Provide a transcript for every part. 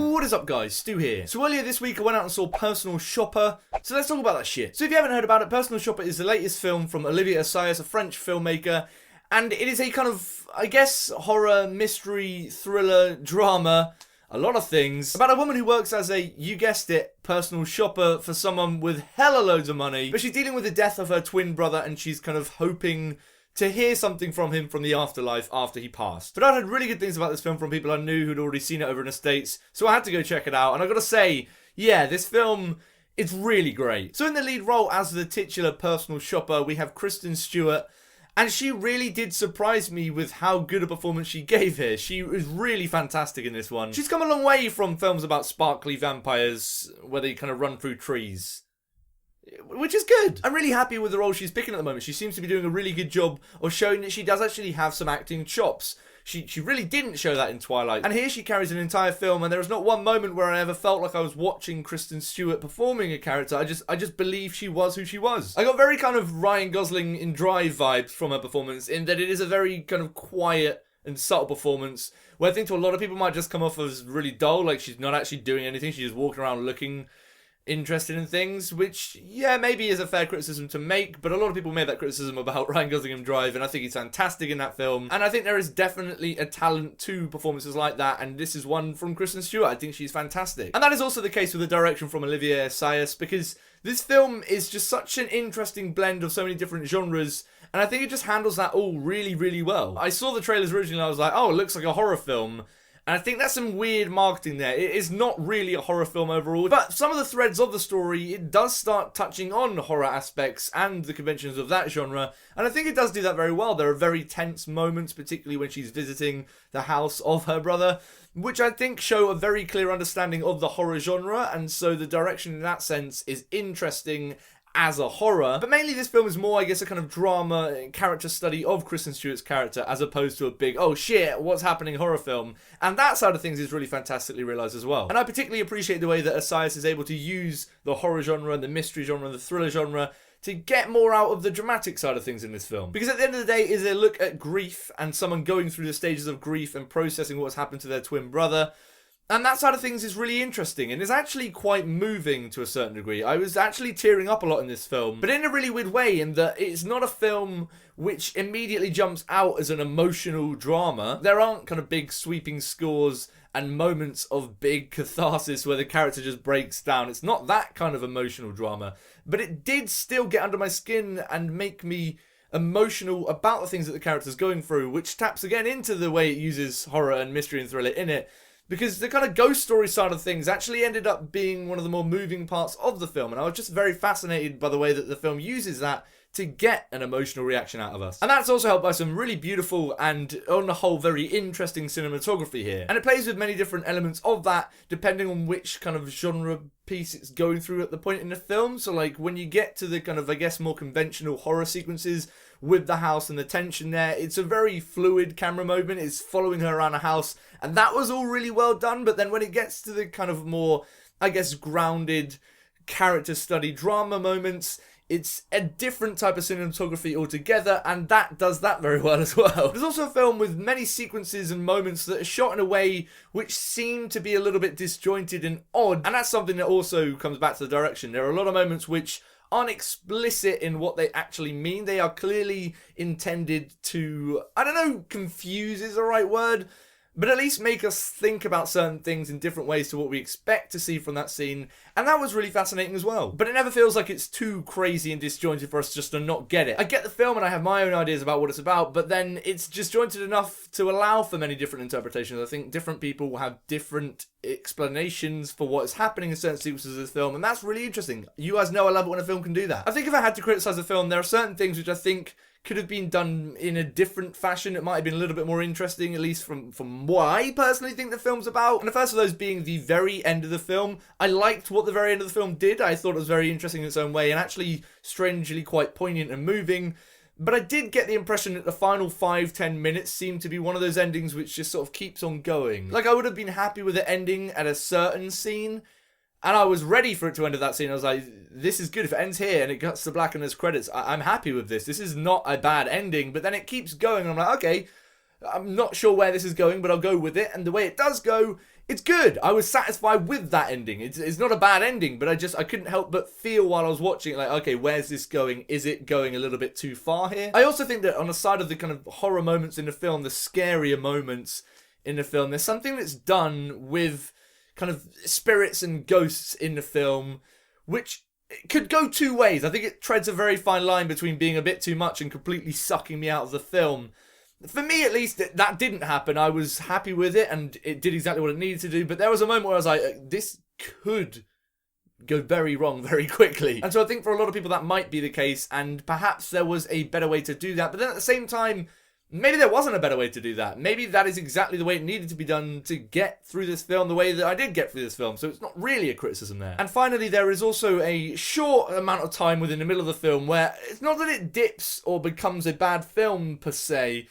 What is up guys, Stu here. So earlier this week I went out and saw Personal Shopper, so let's talk about that shit. So if you haven't heard about it, Personal Shopper is the latest film from Olivier Assayas, a French filmmaker, and it is a kind of, I guess, horror, mystery, thriller, drama, a lot of things, about a woman who works as a, you guessed it, personal shopper for someone with hella loads of money, but she's dealing with the death of her twin brother and she's kind of hoping to hear something from him from the afterlife after he passed. But I'd heard really good things about this film from people I knew who'd already seen it over in the States, so I had to go check it out, and I gotta say, yeah, this film, it's really great. So in the lead role as the titular personal shopper, we have Kristen Stewart, and she really did surprise me with how good a performance she gave here. She was really fantastic in this one. She's come a long way from films about sparkly vampires where they kind of run through trees, which is good. I'm really happy with the role she's picking at the moment. She seems to be doing a really good job of showing that she does actually have some acting chops. She really didn't show that in Twilight. And here she carries an entire film, and there is not one moment where I ever felt like I was watching Kristen Stewart performing a character. I just believe she was who she was. I got very kind of Ryan Gosling in Drive vibes from her performance, in that it is a very kind of quiet and subtle performance, where I think to a lot of people might just come off as really dull, like she's not actually doing anything, she's just walking around looking interested in things, which, yeah, maybe is a fair criticism to make, but a lot of people made that criticism about Ryan Gosling in Drive, and I think he's fantastic in that film, and I think there is definitely a talent to performances like that, and this is one from Kristen Stewart. I think she's fantastic. And that is also the case with the direction from Olivier Assayas, because this film is just such an interesting blend of so many different genres, and I think it just handles that all really, really well. I saw the trailers originally and I was like, oh, it looks like a horror film. And I think that's some weird marketing there. It is not really a horror film overall, but some of the threads of the story, it does start touching on horror aspects and the conventions of that genre, and I think it does do that very well. There are very tense moments, particularly when she's visiting the house of her brother, which I think show a very clear understanding of the horror genre, and so the direction in that sense is interesting as a horror. But mainly this film is more, I guess, a kind of drama character study of Kristen Stewart's character, as opposed to a big, oh shit, what's happening horror film. And that side of things is really fantastically realised as well. And I particularly appreciate the way that Assayas is able to use the horror genre and the mystery genre and the thriller genre to get more out of the dramatic side of things in this film. Because at the end of the day, is a look at grief and someone going through the stages of grief and processing what's happened to their twin brother. And that side of things is really interesting, and is actually quite moving to a certain degree. I was actually tearing up a lot in this film, but in a really weird way, in that it's not a film which immediately jumps out as an emotional drama. There aren't kind of big sweeping scores and moments of big catharsis where the character just breaks down. It's not that kind of emotional drama, but it did still get under my skin and make me emotional about the things that the character's going through, which taps again into the way it uses horror and mystery and thriller in it. Because the kind of ghost story side of things actually ended up being one of the more moving parts of the film. And I was just very fascinated by the way that the film uses that to get an emotional reaction out of us. And that's also helped by some really beautiful and, on the whole, very interesting cinematography here. And it plays with many different elements of that, depending on which kind of genre piece it's going through at the point in the film. So, like, when you get to the kind of, I guess, more conventional horror sequences with the house and the tension there, it's a very fluid camera movement. It's following her around a house, and that was all really well done. But then when it gets to the kind of more, I guess, grounded character study drama moments, it's a different type of cinematography altogether, and that does that very well as well. There's also a film with many sequences and moments that are shot in a way which seem to be a little bit disjointed and odd, and that's something that also comes back to the direction. There are a lot of moments which aren't explicit in what they actually mean. They are clearly intended to, I don't know, confuse is the right word, but at least make us think about certain things in different ways to what we expect to see from that scene, and that was really fascinating as well. But it never feels like it's too crazy and disjointed for us just to not get it. I get the film and I have my own ideas about what it's about, but then it's disjointed enough to allow for many different interpretations. I think different people will have different explanations for what is happening in certain sequences of the film, and that's really interesting. You guys know I love it when a film can do that. I think if I had to criticise the film, there are certain things which I think could have been done in a different fashion. It might have been a little bit more interesting, at least from what I personally think the film's about. And the first of those being the very end of the film. I liked what the very end of the film did. I thought it was very interesting in its own way, and actually strangely quite poignant and moving. But I did get the impression that the final 5-10 minutes seemed to be one of those endings which just sort of keeps on going. Like, I would have been happy with it ending at a certain scene, and I was ready for it to end at that scene. I was like, this is good. If it ends here and it cuts to black and there's credits, I'm happy with this. This is not a bad ending. But then it keeps going, and I'm like, okay, I'm not sure where this is going, but I'll go with it. And the way it does go, it's good. I was satisfied with that ending. It's not a bad ending, but I couldn't help but feel while I was watching it, like, okay, where's this going? Is it going a little bit too far here? I also think that on the side of the kind of horror moments in the film, the scarier moments in the film, there's something that's done with kind of spirits and ghosts in the film, which could go two ways. I think it treads a very fine line between being a bit too much and completely sucking me out of the film. For me, at least, that didn't happen. I was happy with it, and it did exactly what it needed to do, but there was a moment where I was like, this could go very wrong very quickly. And so I think for a lot of people that might be the case, and perhaps there was a better way to do that, but then at the same time, maybe there wasn't a better way to do that. Maybe that is exactly the way it needed to be done to get through this film the way that I did get through this film, so it's not really a criticism there. And finally, there is also a short amount of time within the middle of the film where it's not that it dips or becomes a bad film per se,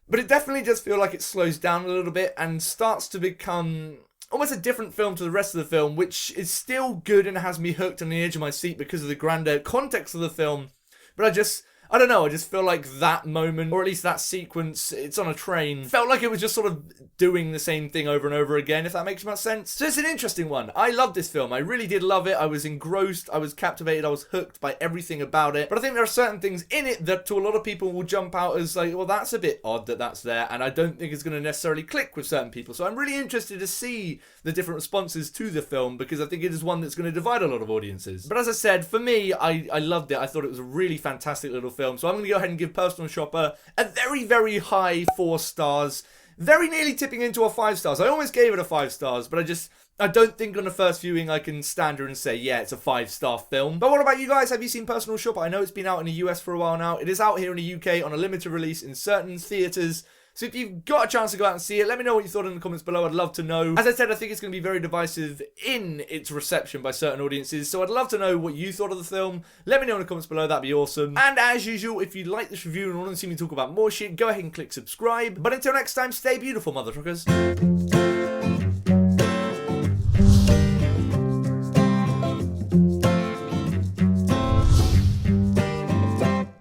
but it definitely does feel like it slows down a little bit and starts to become almost a different film to the rest of the film, which is still good and has me hooked on the edge of my seat because of the grander context of the film. But I don't know, I just feel like that moment, or at least that sequence, it's on a train, felt like it was just sort of doing the same thing over and over again, if that makes much sense. So it's an interesting one. I love this film. I really did love it. I was engrossed, I was captivated, I was hooked by everything about it. But I think there are certain things in it that to a lot of people will jump out as like, well, that's a bit odd that that's there, and I don't think it's going to necessarily click with certain people. So I'm really interested to see the different responses to the film, because I think it is one that's going to divide a lot of audiences. But as I said, for me, I loved it. I thought it was a really fantastic little film. So I'm going to go ahead and give Personal Shopper a very, very high 4 stars. Very nearly tipping into a 5 stars. I almost gave it a 5 stars, but I don't think on the first viewing I can stand here and say, yeah, it's a 5-star film. But what about you guys? Have you seen Personal Shopper? I know it's been out in the US for a while now. It is out here in the UK on a limited release in certain theatres. So if you've got a chance to go out and see it, let me know what you thought in the comments below. I'd love to know. As I said, I think it's going to be very divisive in its reception by certain audiences. So I'd love to know what you thought of the film. Let me know in the comments below. That'd be awesome. And as usual, if you like this review and want to see me talk about more shit, go ahead and click subscribe. But until next time, stay beautiful, motherfuckers.